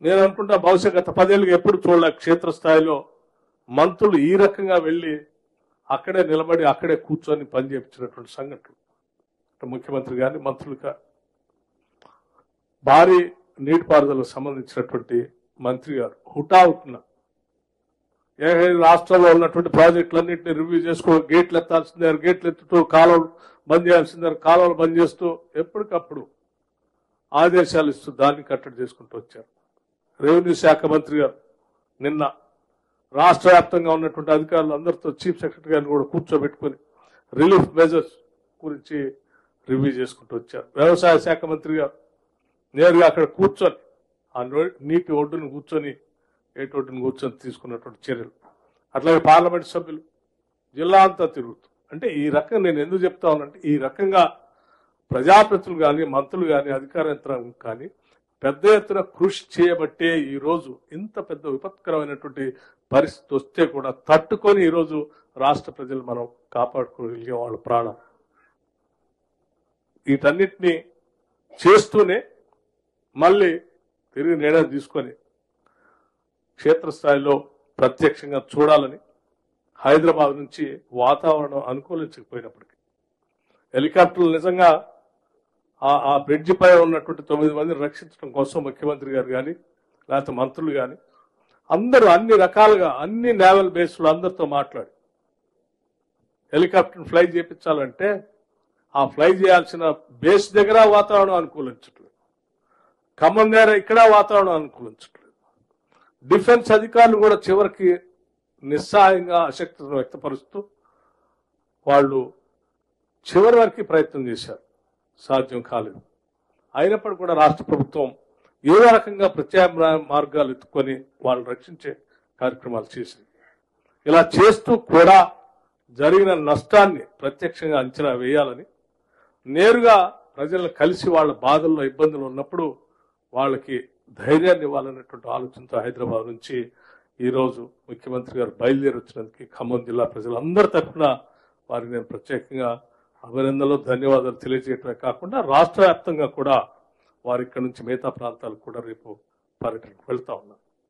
నేను అనుకుంటా బహుశా గత 10 ఏళ్ళుగా ఎప్పుడు చూడలే క్షేత్రస్థాయిలో మంత్రులు ఈ రకంగా వెళ్ళి అక్కడే నిలబడి అక్కడే కూర్చొని పనిచేయించినటువంటి సంఘటనలు. ముఖ్యమంత్రి గారిని మంత్రులుగా భారీ నీటిపారుదలకు సంబంధించినటువంటి మంత్రి గారు హుటాహుటిన రాష్ట్రంలో ఉన్నటువంటి ప్రాజెక్టులన్నింటినీ రివ్యూ చేసుకో, గేట్లు ఎత్తాల్సిందే, గేట్లు ఎత్తుతూ కాలువలు బంద్ చేయాల్సిందే, కాలువలు బంద్ చేస్తూ ఎప్పటికప్పుడు ఆదేశాలు ఇస్తూ దాన్ని కట్టడి చేసుకుంటూ వచ్చారు. రెవెన్యూ శాఖ మంత్రి గారు నిన్న రాష్ట్ర వ్యాప్తంగా ఉన్నటువంటి అధికారులు అందరితో చీఫ్ సెక్రటరీ గారిని కూడా కూర్చోబెట్టుకుని రిలీఫ్ మెజర్స్ గురించి రివ్యూ చేసుకుంటూ వచ్చారు. వ్యవసాయ శాఖ మంత్రి గారు నేరుగా అక్కడ కూర్చొని ఆ నీటి ఒడ్డును కూర్చొని తీసుకున్నటువంటి చర్యలు. అట్లాగే పార్లమెంట్ సభ్యులు జిల్లా అంతా తిరుగుతూ, అంటే ఈ రకంగా నేను ఎందుకు చెప్తా ఉన్నానంటే ఈ రకంగా ప్రజాప్రతినిధులు కానీ మంత్రులు కానీ అధికార యంత్రాంగం కానీ పెద్ద ఎత్తున కృషి చేయబట్టే ఈ రోజు ఇంత పెద్ద విపత్కరమైనటువంటి పరిస్థితి వస్తే కూడా తట్టుకొని ఈ రోజు రాష్ట్ర ప్రజలు మనం కాపాడుకోగలిగే వాళ్ళ ప్రాణం. వీటన్నిటినీ చేస్తూనే మళ్ళీ తిరిగి నిర్ణయం తీసుకొని క్షేత్రస్థాయిలో ప్రత్యక్షంగా చూడాలని హైదరాబాద్ నుంచి వాతావరణం అనుకూలించకపోయినప్పటికీ హెలికాప్టర్లు నిజంగా ఆ బ్రిడ్జి పై ఉన్నటువంటి 9 మందిని రక్షించడం కోసం ముఖ్యమంత్రి గారు కానీ లేకపోతే మంత్రులు కానీ అందరూ అన్ని రకాలుగా అన్ని నేవల్ బేస్లు అందరితో మాట్లాడి హెలికాప్టర్ ఫ్లై చేయించాలంటే ఆ ఫ్లై చేయాల్సిన బేస్ దగ్గర వాతావరణం అనుకూలించట్లేదు, ఖమ్మం దగ్గర ఇక్కడ వాతావరణం అనుకూలించట్లేదు. డిఫెన్స్ అధికారులు కూడా చివరికి నిస్సహాయంగా అశక్తిని వ్యక్తపరుస్తూ వాళ్ళు చివరి వరకు ప్రయత్నం చేశారు, సాధ్యం కాలేదు. అయినప్పటికీ కూడా రాష్ట్ర ప్రభుత్వం ఏదో రకంగా ప్రత్యామ్నాయ మార్గాలు ఎత్తుకొని వాళ్ళు రక్షించే కార్యక్రమాలు చేసింది. ఇలా చేస్తూ కూడా జరిగిన నష్టాన్ని ప్రత్యక్షంగా అంచనా వేయాలని నేరుగా ప్రజలను కలిసి వాళ్ళ బాధల్లో ఇబ్బందులు ఉన్నప్పుడు వాళ్ళకి ధైర్యాన్ని ఇవ్వాలనేటువంటి ఆలోచనతో హైదరాబాద్ నుంచి ఈరోజు ముఖ్యమంత్రి గారు బయలుదేరి వచ్చినందుకు ఖమ్మం జిల్లా ప్రజలందరి తరఫున వారికి నేను ప్రత్యేకంగా అభినందనలు ధన్యవాదాలు తెలియజేయటమే కాకుండా రాష్ట్ర వ్యాప్తంగా కూడా వారి ఇక్కడ నుంచి మిగతా ప్రాంతాలకు కూడా రేపు పర్యటనకు వెళ్తా ఉన్నారు.